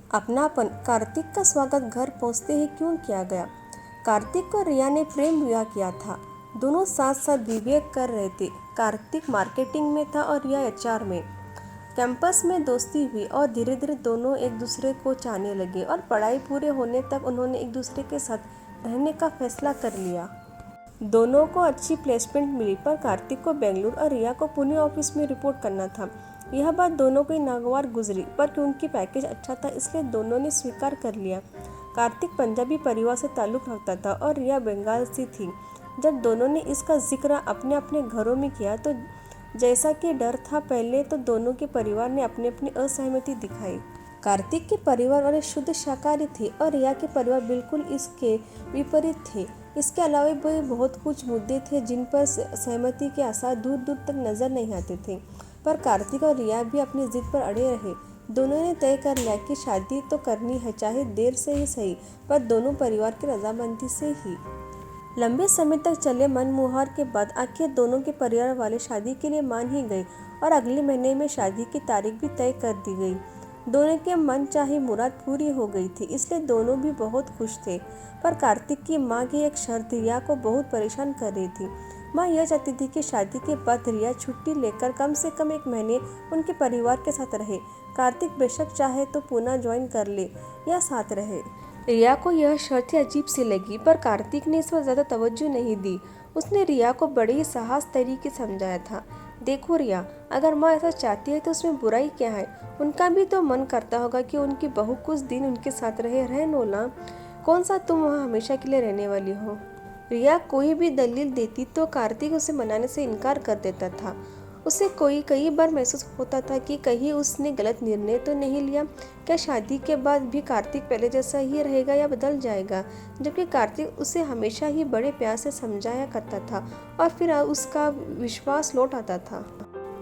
अपनापन। कार्तिक का स्वागत घर पहुंचते ही क्यों किया गया। कार्तिक और रिया ने प्रेम विवाह किया था। दोनों साथ साथ बीबीए कर रहे थे। कार्तिक मार्केटिंग में था और रिया एचआर में। कैंपस में दोस्ती हुई और धीरे धीरे दोनों एक दूसरे को चाहने लगे और पढ़ाई पूरे होने तक उन्होंने एक दूसरे के साथ रहने का फैसला कर लिया। दोनों को अच्छी प्लेसमेंट मिली, पर कार्तिक को बेंगलुरु और रिया को पुणे ऑफिस में रिपोर्ट करना था। यह बात दोनों को नागवार गुजरी, पर क्योंकि पैकेज अच्छा था इसलिए दोनों ने स्वीकार कर लिया। कार्तिक पंजाबी परिवार से ताल्लुक़ रखता था और रिया बंगाल से थी। जब दोनों ने इसका जिक्र अपने अपने घरों में किया तो जैसा कि डर था पहले, तो दोनों के परिवार ने अपनी अपनी असहमति दिखाई। कार्तिक के परिवार वाले शुद्ध शाकाहारी थे और रिया के परिवार बिल्कुल इसके विपरीत थे। इसके अलावा भी बहुत कुछ मुद्दे थे जिन पर सहमति के आसार दूर दूर तक नजर नहीं आते थे, पर कार्तिक और रिया भी अपनी जिद पर अड़े रहे। दोनों ने तय कर लिया कि शादी तो करनी है, चाहे देर से ही सही, पर दोनों परिवार की रजामंदी से ही। लंबे समय तक चले मनमुहार के बाद आखिर दोनों के परिवार वाले शादी के लिए मान ही गए और अगले महीने में शादी की तारीख भी तय कर दी गई। दोनों के मन चाहे मुराद पूरी हो गई थी, इसलिए दोनों भी बहुत खुश थे। पर कार्तिक की माँ की एक शर्त रिया को बहुत परेशान कर रही थी। माँ यह चाहती थी कि शादी के बाद रिया छुट्टी लेकर कम से कम 1 महीने उनके परिवार के साथ रहे। कार्तिक बेशक चाहे तो पुणे ज्वाइन कर ले या साथ रहे। रिया को यह शर्त अजीब सी लगी, पर कार्तिक ने इस पर ज़्यादा तवज्जो नहीं दी। उसने रिया को बड़े ही साहस तरीके समझाया था। देखो रिया, अगर माँ ऐसा चाहती है तो उसमें बुराई क्या है। उनका भी तो मन करता होगा कि उनकी बहू कुछ दिन उनके साथ रह लो ना। कौन सा तुम वहाँ हमेशा के लिए रहने वाली हो। रिया कोई भी दलील देती तो कार्तिक उसे मनाने से इनकार कर देता था। उसे कई बार महसूस होता था कि कहीं उसने गलत निर्णय तो नहीं लिया। क्या शादी के बाद भी कार्तिक पहले जैसा ही रहेगा या बदल जाएगा। जबकि कार्तिक उसे हमेशा ही बड़े प्यार से समझाया करता था और फिर उसका विश्वास लौट आता था।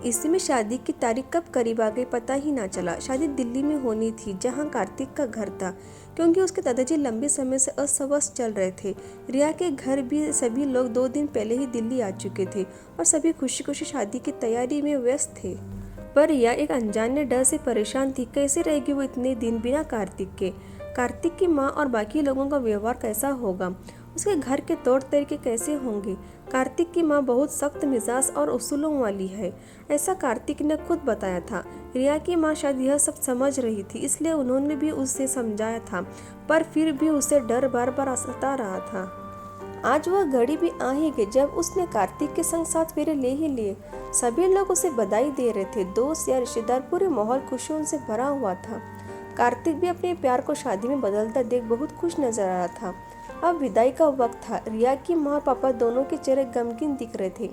इसी में शादी की तारीख कब करीब आ गई पता ही ना चला। शादी दिल्ली में होनी थी, जहां कार्तिक का घर था, क्योंकि उसके दादाजी लंबे समय से अस्वस्थ चल रहे थे। रिया के घर भी सभी लोग 2 दिन पहले ही दिल्ली आ चुके थे और सभी खुशी खुशी शादी की तैयारी में व्यस्त थे। पर रिया एक अनजाने डर से परेशान थी। कैसे रहेगी वो इतने दिन बिना कार्तिक के। कार्तिक की माँ और बाकी लोगों का व्यवहार कैसा होगा, उसके घर के तौर तरीके कैसे होंगे। कार्तिक की माँ बहुत सख्त मिजाज और उसूलों वाली है, ऐसा कार्तिक ने खुद बताया था। रिया की माँ शायद यह सब समझ रही थी, इसलिए उन्होंने भी उसे समझाया था, पर फिर भी उसे डर बार बार सता रहा था। आज वह घड़ी भी आ ही गई जब उसने कार्तिक के संग 7 फेरे ले ही लिए। सभी लोग उसे बधाई दे रहे थे। दोस्त या रिश्तेदार, पूरे माहौल खुशियों से भरा हुआ था। कार्तिक भी अपने प्यार को शादी में बदलता देख बहुत खुश नजर आ रहा था। अब विदाई का वक्त था। रिया की माँ पापा दोनों के चेहरे गमगीन दिख रहे थे।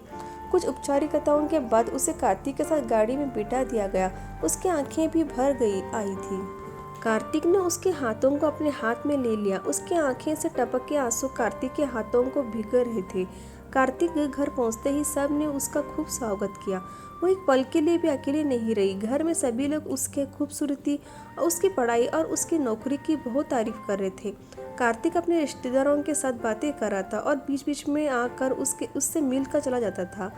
कुछ औपचारिकताओं के बाद उसे कार्तिक के साथ गाड़ी में बिठा दिया गया। उसकी आंखें भी भर आई थी। कार्तिक ने उसके हाथों को अपने हाथ में ले लिया। उसकी आंखें से टपक के आंसू कार्तिक के हाथों को भीग रहे थे। कार्तिक घर पहुंचते ही सब ने उसका खूब स्वागत किया। वो एक पल के लिए भी अकेली नहीं रही। घर में सभी लोग उसके खूबसूरती, उसकी पढ़ाई और उसकी नौकरी की बहुत तारीफ कर रहे थे। कार्तिक अपने रिश्तेदारों के साथ बातें कर रहा था और बीच बीच में आकर उससे मिलकर चला जाता था।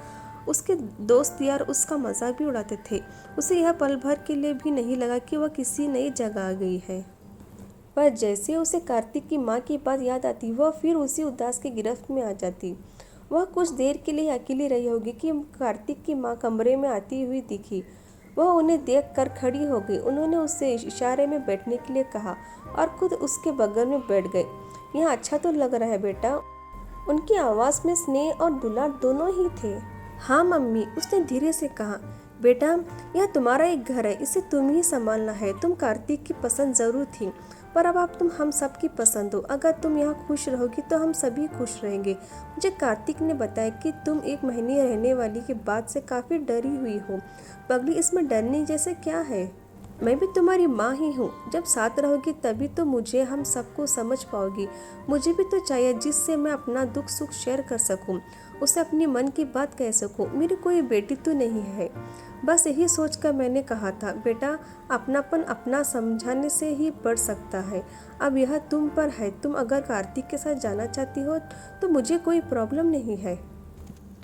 उसके दोस्त यार उसका मजाक भी उड़ाते थे। उसे यह पल भर के लिए भी नहीं लगा कि वह किसी नई जगह आ गई है। पर जैसे उसे कार्तिक की माँ की बात याद आती, वह फिर उसी उदास की गिरफ्त में आ जाती। वह कुछ देर के लिए अकेली रही होगी कि कार्तिक की माँ कमरे में आती हुई दिखी। वह उन्हें देखकर खड़ी हो गई। उन्होंने उससे इशारे में बैठने के लिए कहा और खुद उसके बगल में बैठ गए। यहाँ अच्छा तो लग रहा है बेटा। उनकी आवाज़ में स्नेह और दुलार दोनों ही थे। हाँ मम्मी, उसने धीरे से कहा। बेटा, यह तुम्हारा एक घर है, इसे तुम ही संभालना है। तुम कार्तिक की पसंद जरूर थी, पर अब तुम हम सब की पसंद हो। अगर तुम यहाँ खुश रहोगी तो हम सभी खुश रहेंगे। मुझे कार्तिक ने बताया कि तुम 1 महीने रहने वाली के बाद से काफ़ी डरी हुई हो। पगली, इसमें डरने जैसे क्या है। मैं भी तुम्हारी माँ ही हूँ। जब साथ रहोगी तभी तो मुझे हम सबको समझ पाओगी। मुझे भी तो चाहिए जिससे मैं अपना दुख सुख शेयर कर सकूँ, उसे अपनी मन की बात कह सकूँ। मेरी कोई बेटी तो नहीं है। बस यही सोचकर मैंने कहा था बेटा, अपनापन अपना समझाने से ही बढ़ सकता है। अब यह तुम पर है। तुम अगर कार्तिक के साथ जाना चाहती हो तो मुझे कोई प्रॉब्लम नहीं है।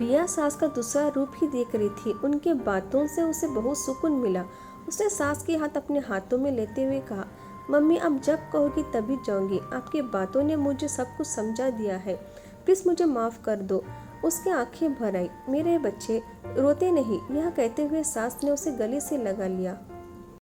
रिया सास का दूसरा रूप ही देख रही थी। उनके बातों से उसे बहुत सुकून मिला। उसने सास के हाथ अपने हाथों में लेते हुए कहा, मम्मी आप जब कहोगी तभी जाऊंगी, आपकी बातों ने मुझे सब कुछ समझा दिया है, प्लीज़ मुझे माफ़ कर दो। उसकी आंखें भर आई। मेरे बच्चे रोते नहीं, यह कहते हुए सास ने उसे गले से लगा लिया।